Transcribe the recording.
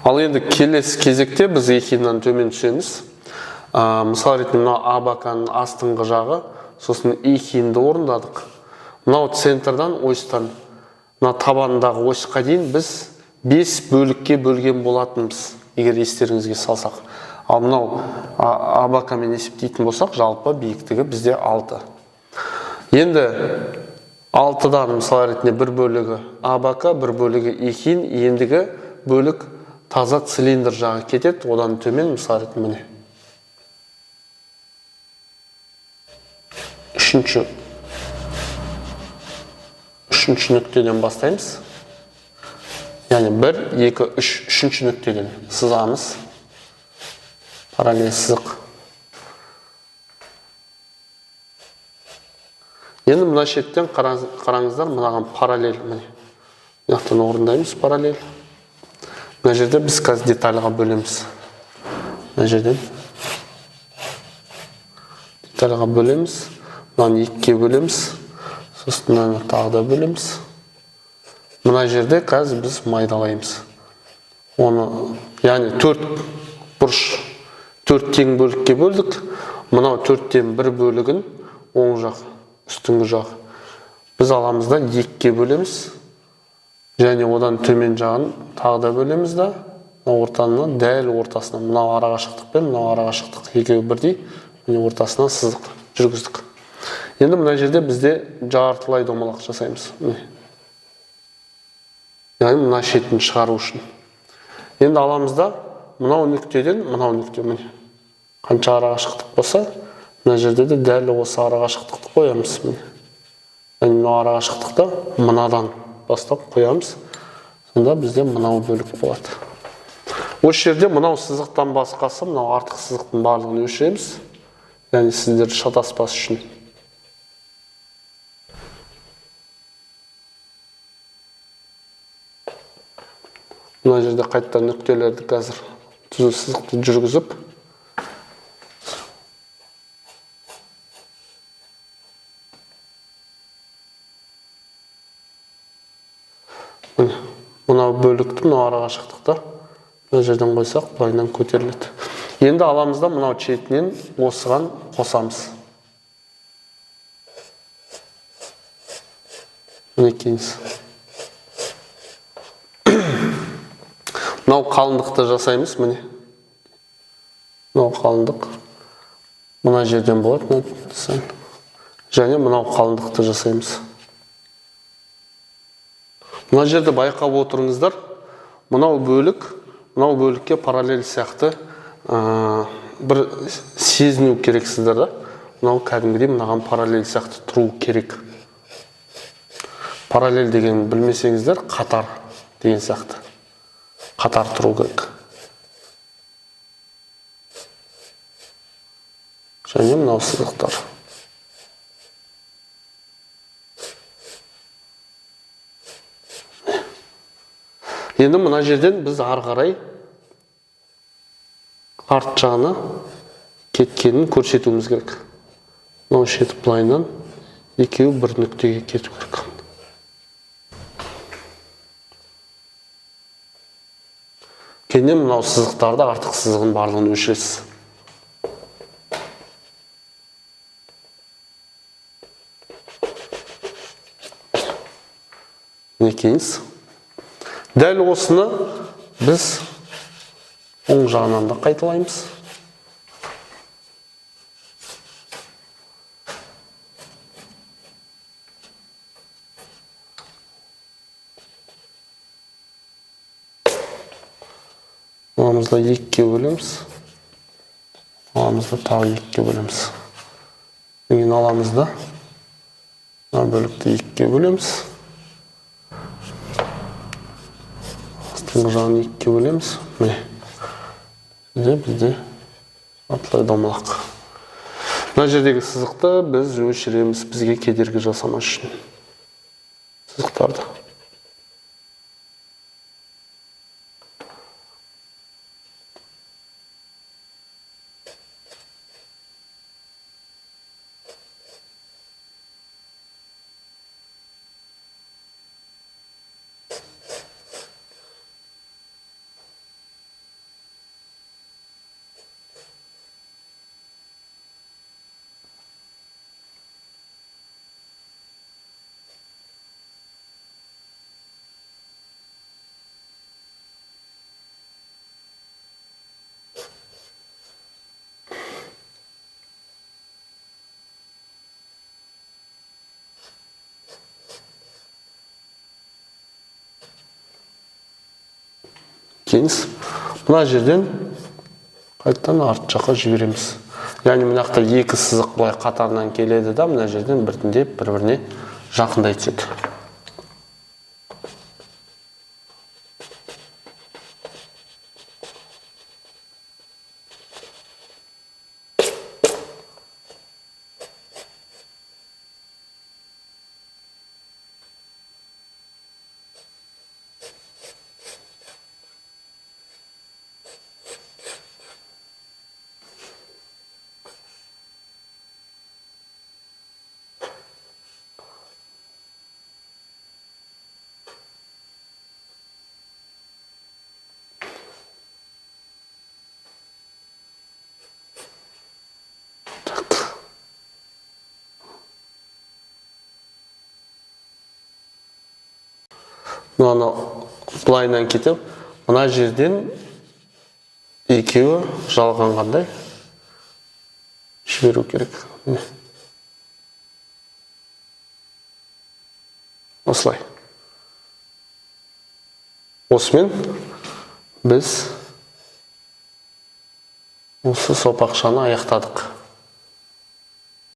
Ал енді келесі кезекте біз екиннен төмен түсеміз. Мысал ретінде мына абаканың астыңғы жағы, сосын екинді орындадық. Мынау центрдан осьтан мына табанындағы осьқа дейін біз 5 бөлікке бөлген болатынбыз, егер естеріңізге салсақ. Ал мынау абакамен есептейтін болсақ, жалпы биіктігі бізде 6. Енді 6-дан мысал ретінде бір бөлігі абака, бір бөлігі екин, ендігі бөлік таза цилиндр жағы кетеді, одан төмен мысал ретінде міне. Үшінші нүктеден бастаймыз. Яғни 1, 2, 3, үшінші нүктеден сызамыз. Параллель сызық. Енді мына шеттен қараңыздар, мынаған параллель. Мынақтан орындаймыз параллель. Мына жерде біз қазір детальға бөлеміз. Мына жерден детальға бөлеміз. Мынаны 2-ке бөлеміз. Сосын мынаны тағы да бөлеміз. Мына жерде қазір біз майдалаймыз. Оны, яғни 4 бұрыш, 4 тең бөлікке бөлдік. Мынау 4-тен 1 бөлігін оң жақ, үстіңгі жақ. Біз аламыз да 2-ке бөлеміз. Және одан төмен жағын тағы да бөлеміз да. Ортаның дәл ортасына, мынау арақашықтық пен мынау арақашықтық екеуі бірдей, ортасына сызық жүргіздік. Енді мына жерде бізде жартылай домалақ жасаймыз. Яғни мына шетін шығару үшін. Енді аламыз да мынау нүктеден мынау нүкте. Қанша арақашықтық болса, мына жерде де дәл осы арақашықтықты қоямыз. Яғни мынау арақашықтықты мынадан бастап қоямыз. Сонда бізде мынау бөлік болады. Осы жерде мынау сызықтан басқасы, мынау артық сызықтың барлығын өшіреміз. Яғни сіздер шатаспас үшін. Мына жерде қайттан нүктелерді қазір түзу сызықты жүргізіп. Мынау бөлікті, мынау арақашықтықта мына жерден қойсақ, былайынан көтеріледі. Енді аламызда мынау шетінен осыған қосамыз. Мінекейіңіз. Мынау қалындықты жасаймыз, міне. Мынау қалындық. Мына жерден болады, және мынау қалындықты жасаймыз. Мына жерде байқап отырыңыздар, мынау бөлікке параллель сияқты бір сезіну керексіздер да. Мынау кәдімгідей мынаған параллель сияқты тұру керек. Параллель деген білмесеңіздер, қатар деген сияқты. Қатар тұру керек. Және мынау сызықтар. Енді мына жерден біз ары қарай арт жағына кеткенін көрсетуіміз керек. Мынау шеті былайынан екеуі бір нүктеге кету керек. Кейіннен мынау сызықтарды, артық сызығын барлығын өшіресіз. Мінекейіңіз. Дәл осыны біз оң жағынан да қайталаймыз. Аламызда 2-ке бөлеміз. Аламызда тағы 2-ке бөлеміз. Деген аламызда бөлікті 2-ке бөлеміз. Астыңғы жағын 2-ке бөлеміз. Бізде жартылай домалақ. Мына жердегі сызықты біз өшіреміз, бізге кедергі жасамас үшін. Сызықтарды. Кейін мына жерден қайтадан арт жаққа жібереміз. Яғни мынақта екі сызық былай қатарынан келеді да, мына жерден біртіндеп бір-біріне жақындай түседі. Мынаны былайынан кетіп, мына жерден екеуі жалғанғандай жіберу керек. Осылай. Осымен біз осы сопақшаны аяқтадық.